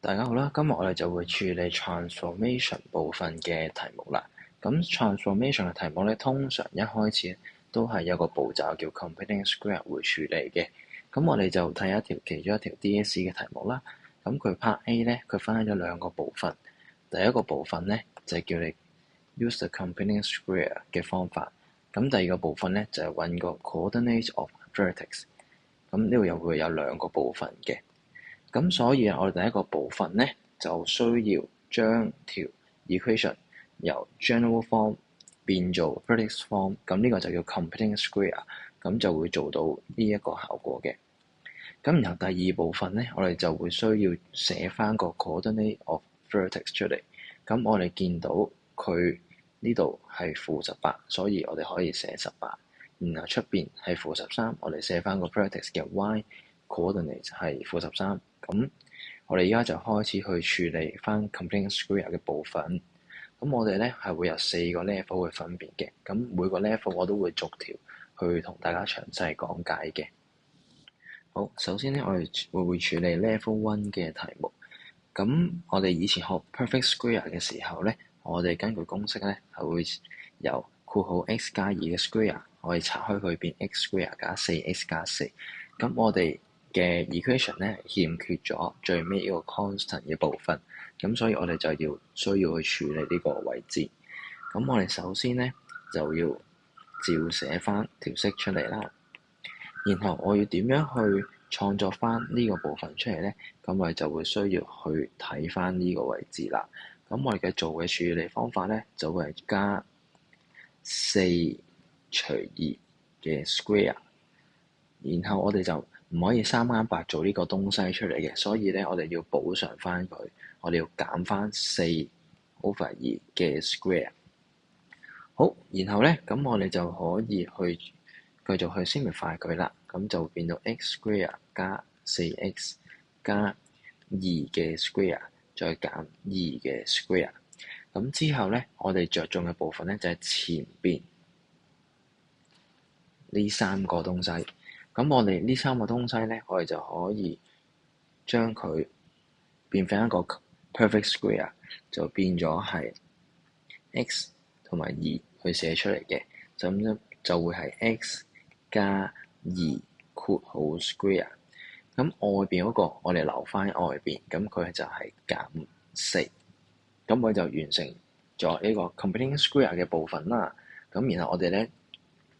大家好啦，今日我哋就會處理 transformation 部分嘅題目啦。咁 transformation 嘅題目咧，通常一開始都係有個步驟叫 completing square 會處理嘅。咁我哋就睇其中一條 DSE 嘅題目啦。咁佢 part A 咧，佢分開咗兩個部分。第一個部分咧就係叫你 use the completing square 嘅方法。咁第二個部分咧就係揾個 coordinate of vertex。咁呢度又會有兩個部分嘅。咁所以我哋第一個部分咧，就需要將條 equation 由 general form 變做 vertex form，咁呢個就叫 completing square，咁就會做到呢一個效果嘅。咁然後第二部分咧，我哋就會需要寫翻個 coordinate of vertex 出嚟。咁我哋見到佢呢度係-18，所以我哋可以寫18。然後出邊係-13，我哋寫翻個 vertex 嘅 y coordinate 係-13。咁我哋而家就開始去處理翻 completing square 嘅部分。咁我哋咧係會有4個 level 去分別嘅。咁每個 level 我都會逐條去同大家詳細講解嘅。好，首先咧我哋會處理 level 1嘅題目。咁我哋以前學 perfect square 嘅時候咧，我哋根據公式咧係會由括號 x 加2嘅 square，我哋拆開佢變 x square 加 4x 加4。咁我哋嘅 equation 咧欠缺咗最尾呢個 constant 嘅部分，咁所以我哋就需要去處理呢個位置。咁我哋首先咧就要照寫翻條式出嚟啦，然後我要點樣去創作翻呢個部分出嚟咧？咁我哋就會需要去睇翻呢個位置啦。咁我哋嘅做嘅處理方法咧就會係加4除2嘅 square， 然後我哋就唔可以三啱八做呢個東西出嚟嘅，所以咧我哋要補償翻佢，我哋要減翻4/2嘅 square。好，然後咧咁我哋就可以去繼續去 simplify 佢啦，咁就變到 x square 加 4x 加2嘅 square 再減2嘅 square。咁之後咧，我哋着重嘅部分咧就係前邊呢3個東西。咁我哋呢3個東西咧，我哋就可以將佢變成一個 perfect square， 就變咗係 x 同埋2去寫出嚟嘅。咁咧就會係 x 加2括號 square。咁外邊嗰個我哋留翻外邊，咁佢就係減4。咁我就完成咗呢個 completing square 嘅部分啦。咁然後我哋咧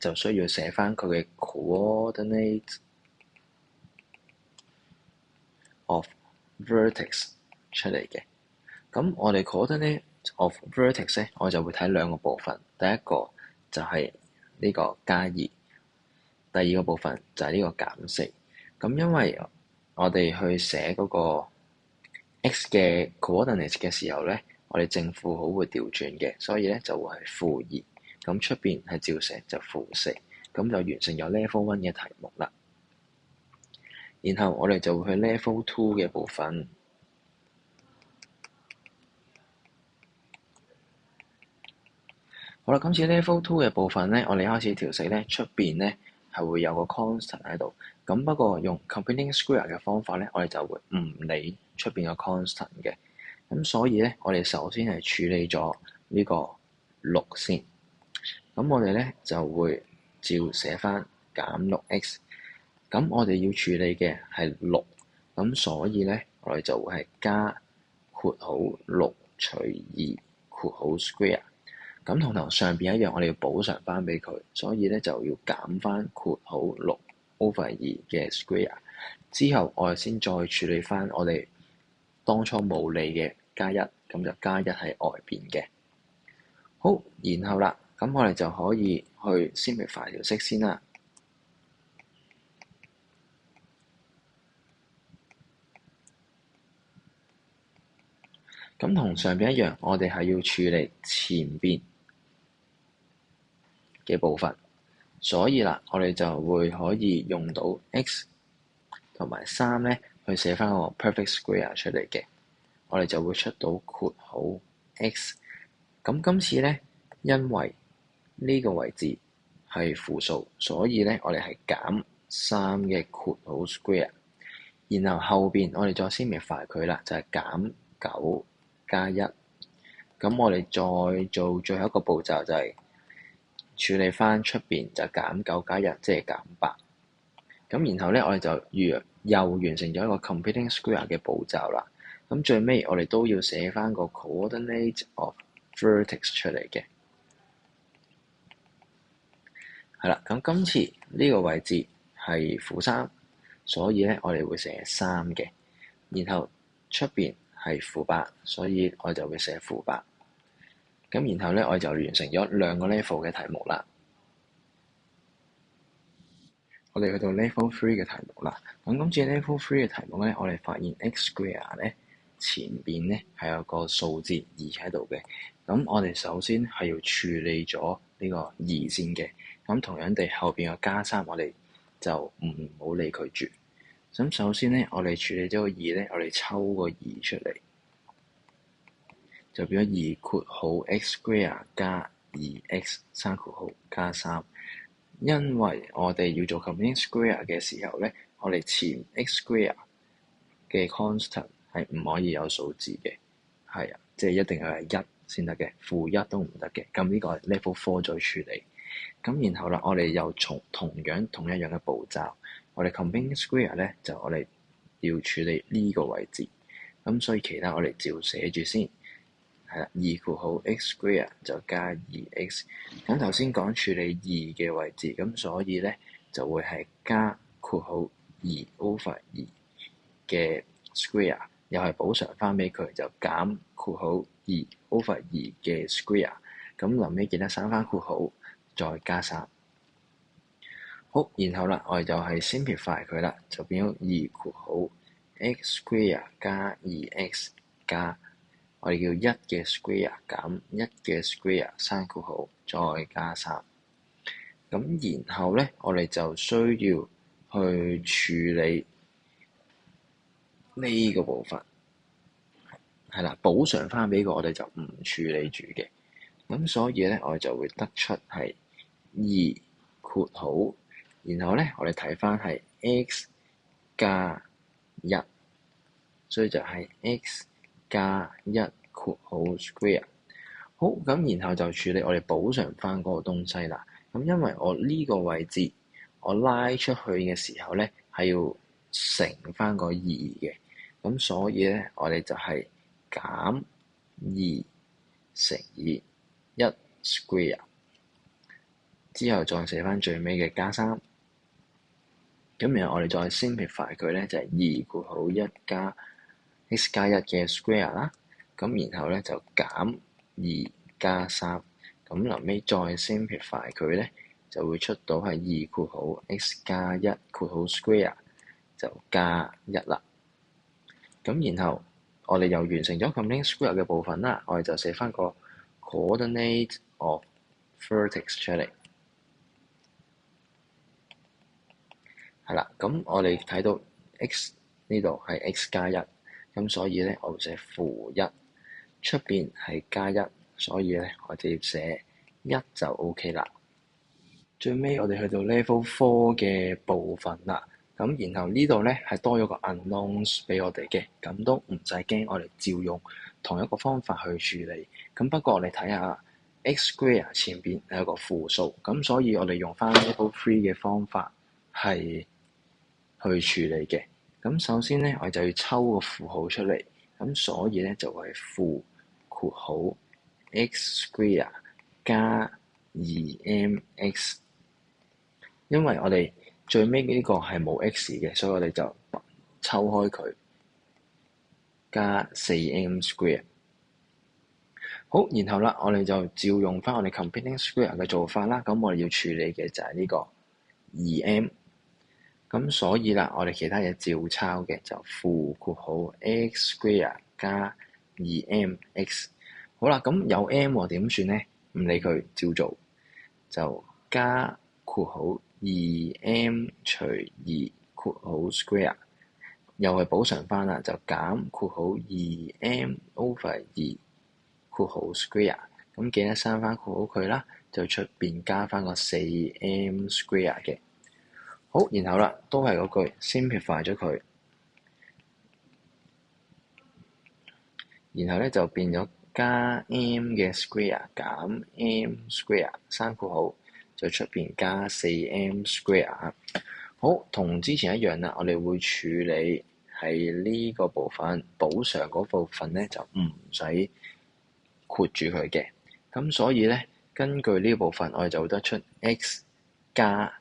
就需要寫翻佢嘅 coordinate of vertex 出嚟嘅。咁我哋 coordinate of vertex 咧，我就會睇兩個部分。第一個就係呢個加2，第二個部分就係呢個減4。咁因為我哋去寫嗰個 x 嘅 coordinate 嘅時候咧，我哋正負號會調轉嘅，所以咧就會係-2。咁出邊係照寫就-4，咁就完成咗 level 1嘅題目啦。然後我哋就會去 level 2嘅部分。好啦，今次 level 2嘅部分咧，我哋開始調色咧，出邊咧係會有個 constant 喺度。咁不過用 completing square 嘅方法咧，我哋就會唔理出邊個 constant 嘅。咁所以咧，我哋首先係處理咗呢個6先。咁我哋咧就會照寫翻減 6x。咁我哋要處理嘅係6，咁所以咧我哋就會係加括號6除2括號 square。咁同上邊一樣，我哋要補償翻俾佢，所以咧就要減翻括號6/2嘅 square。之後我哋先再處理翻我哋當初冇理嘅加1，咁就加1喺外邊嘅。好，然後啦，咁我哋就可以去 simplify 條式先啦。咁同上邊一樣，我哋係要處理前邊嘅部分，所以啦，我哋就會可以用到 x 同埋3咧去寫翻個 perfect square 出嚟嘅，我哋就會出到括號 x。咁今次咧，因為呢個位置係負數，所以咧我哋係減3嘅括號 square。然後後邊我哋再 simplify 佢啦，就係減9加1。咁我哋再做最後一個步驟，就係處理翻出邊就減9加1，即係減8。咁然後咧，我哋就又完成咗一個 completing square 嘅步驟啦。咁最尾我哋都要寫翻個 coordinate of vertex 出嚟嘅。係啦，咁今次呢個位置係-3，所以咧我哋會寫3嘅。然後出邊係-8，所以我就會寫-8。咁然後咧，我就完成咗2個 level 嘅題目啦。我哋去到 level 3嘅題目啦。咁今次 level 3嘅題目咧，我哋發現 x square 咧前邊咧係有個數字2喺度嘅。咁我哋首先係要處理咗呢個2先嘅。咁同樣地，後邊嘅+3我哋就唔好理佢住。咁首先咧，我哋處理咗個2咧，我哋抽個2出嚟，就變咗2括號 x square 加 2x 3括號加3。因為我哋要做 completing square 嘅時候咧，我哋前 x square 嘅 constant 係唔可以有數字嘅，係啊，即係一定係1先得嘅，-1都唔得嘅。咁呢個係 level 4再處理。咁然後啦，我哋又從同一樣嘅步驟，我哋 completing square 咧就我哋要處理呢個位置。咁所以其他我哋照寫住先。係啦，2括號 x square 就加 2x。咁頭先講處理2嘅位置，咁所以咧就會係加括號2 over 2嘅 square，又係補償翻俾佢，就減括號2 over 2嘅 square。咁臨尾記得刪翻括號，再加3。好，然後啦，我哋就係 simplify 佢啦，就變咗2括號 x square 加 2x 加我哋叫1嘅 square 減1嘅 square 3括號再加3。咁然後咧，我哋就需要去處理呢個部分，係啦，補償翻俾個我哋就唔處理住嘅。咁所以咧，我哋就會得出係2括號，然後咧我哋睇翻係 x 加1，所以就係 x 加1括號 square。好，咁然後就處理我哋補償翻嗰個東西啦。咁因為我呢個位置我拉出去嘅時候咧係要乘翻個2嘅，咁所以咧我哋就係減2乘以1 square， 之後再寫翻最尾嘅加3。咁然後我哋再 simplify 佢咧，就係2括號1加 x 加1嘅 square 啦。咁然後咧就減2加3。咁臨尾再 simplify 佢咧，就會出到係2括號 x 加1括號 square 就加1啦。咁然後我哋又完成咗 completing square 嘅部分啦，我哋就寫翻個 coordinate of vertex 出嚟。係啦，咁我哋睇到 x 呢度係 x 加1，咁所以咧我會寫-1，出邊係加1，所以咧我哋寫1就 OK 啦。最尾我哋去到 level 4嘅部分啦，咁然後呢度咧係多咗個 unknowns 俾我哋嘅，咁都唔使驚，我哋照用同一個方法去處理。咁不過我哋睇下 x square 前邊係有個負數，咁所以我哋用翻 level 3嘅方法係去處理嘅。咁首先咧，我就要抽個負號出嚟，咁所以咧就係負括號 x square 加 2mx。因為我哋最尾呢個係冇 x 嘅，所以我哋就抽開佢，加 4m square。好，然後啦，我哋就照用翻我哋 completing square 嘅做法啦。咁我哋要處理嘅就係呢個 2m。咁所以啦，我哋其他嘢照抄嘅就負括號 x square 加 2mx。好啦，咁有 m 喎，點算咧？唔理佢，照做，就加括號 2m 除2括號 square， 又係補償翻啦，就減括號 2m over 2括號 square。咁記得刪翻括號佢啦，就出邊加翻個 4m square 嘅。好，然後啦，都係嗰句 simplify 咗佢，然後咧就變咗加 m 嘅 square 減 m square 生括號，再出邊加4m square。好，同之前一樣啦，我哋會處理係呢個部分補償嗰部分咧，就唔使括住佢嘅。咁所以咧，根據呢部分，我哋就會得出 x 加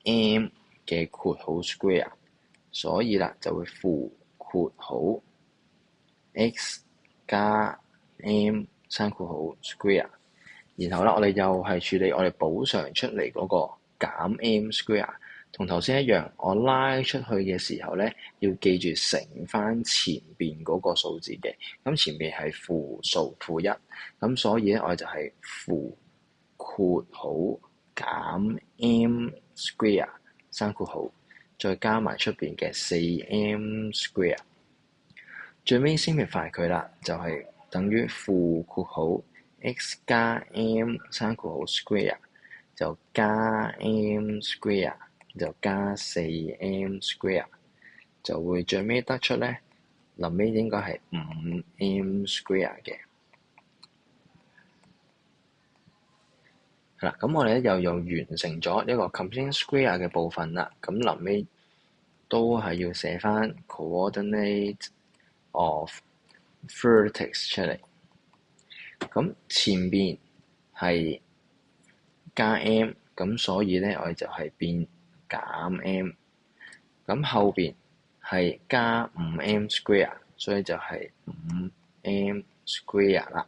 m 嘅括號 square。所以啦，就會負括號 x 加 m 生括號 square。然後啦，我哋又係處理我哋補償出嚟嗰個減 m square。同頭先一樣，我拉出去嘅時候咧，要記住乘翻前邊嗰個數字嘅。咁前邊係負數-1，咁所以咧我哋就係負括號減 m square 生括號，再加埋出邊嘅4m square。最尾 simplify 佢啦，就係等於負括號 x 加 m 生括號 square 就加 m square。就加4m square，就會最尾得出咧，臨尾應該係5m square 嘅。係啦，咁我哋咧又完成咗呢個 completing square 嘅部分啦。咁臨尾都係要寫翻 coordinate of vertex 出嚟。咁前邊係加 m，咁所以咧我哋就係變減 m， 咁後邊係加5m square，所以就係5m square 啦。